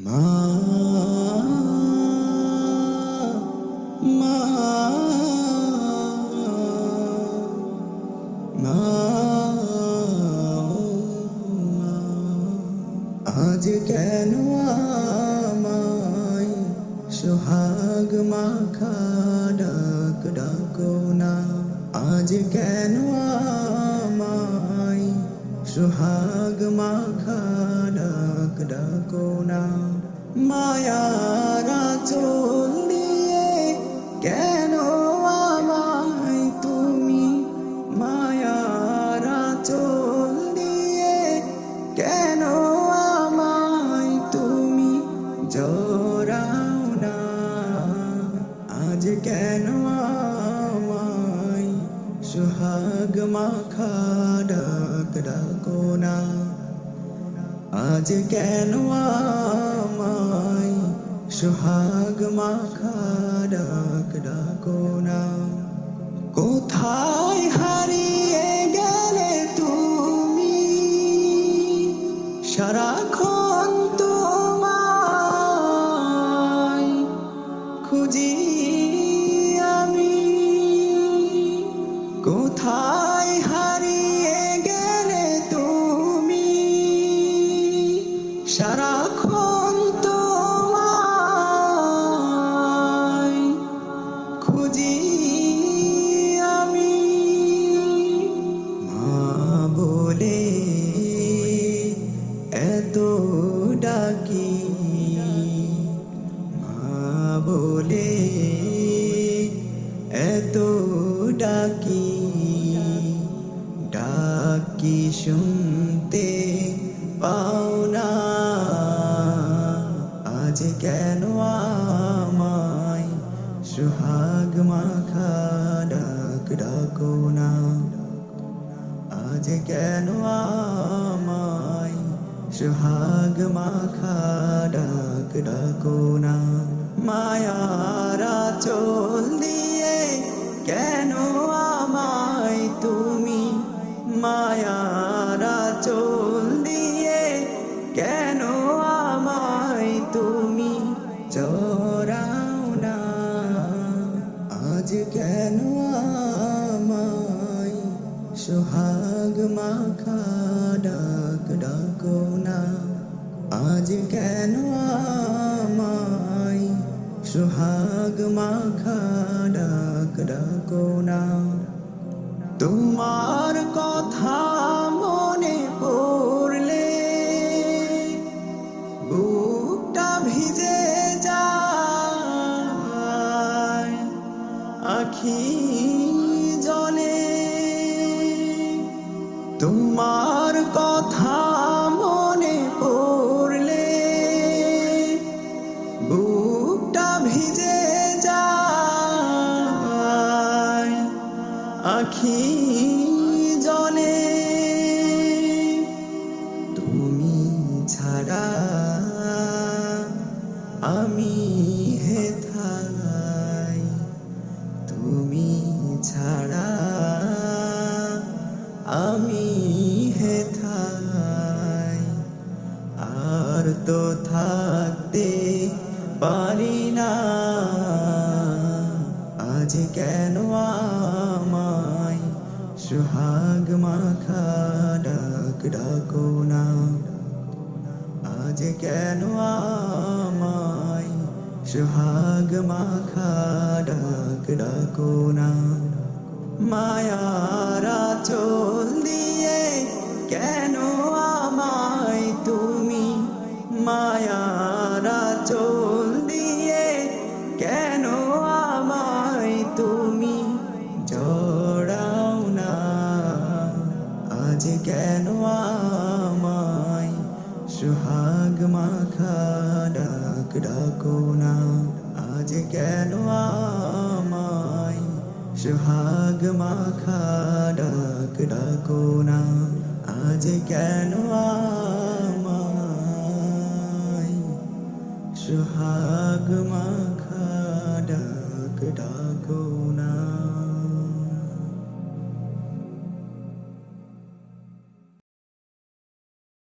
মা মা মা আজ কেন আমায় সোহাগ মাখা ডাক ডাকো না। আজ কেন আমায় সোহাগ মাখা ডাক ডাকো না। মায়ার আঁচল দিয়ে কেন আমায় তুমি, মায়ার আঁচল দিয়ে কেন আমায় তুমি জড়াও না। আজ কেন আমায় সোহাগ মাখা ডাক ডাকো না। আজ কেন আমায় সোহাগ মাখা ডাক ডাকো না। কোথায় হারিয়ে গেলে তুমি, সারাক্ষণ তোমায় খুঁজি আমি। কোথায় হারিয়ে গেলে তুমি, সারাক্ষণ তোমায় খুঁজি আমি। মা বলে এত ডাকি, মা বলে এত ডাকি, ডাকি শুনতে পাও না। আজ কেন আমায় সোহাগ মাখা ডাক ডাকো না। আজ কেন আমায় সোহাগ মাখা ডাক ডাকো না। মায়ার আঁচল দিয়ে কেন আমায় তুমি, মায়ার আঁচল দিয়ে কেন আমায় তুমি জড়াও না। আজ কেন আমায় সোহাগ মাখা ডাক ডাকো না। আজ কেন আমায় সোহাগ মাখা ডাক ডাকো না। তোমার কথা মনে পড়লে বুকটা ভিজে যায়, আখি জলে। তোমার কথা মনে পড়লে বুকটা ভিজে যায়, আখি জলে। তুমি ছাড়া আমি হেথায়, তুমি ছাড়া আমি হেথায়। আর তো থাকতে পারি না। আজ কেন আমায় সোহাগ মাখা ডাক ডাকো না। আজ কেন আমায় সোহাগ মাখা ডাক ডাকো না। মায়ার আঁচল দিয়ে কেন আমায় তুমি, মায়ার আঁচল দিয়ে কেন আমায় তুমি জড়াও না। আজ কেন আমায় সোহাগ মাখা ডাক ডাকো না। আজ কেন আমায় সোহাগ মাখা ডাক ডাকো না। আজ কেন আমায় সোহাগ মাখা ডাক ডাকো না।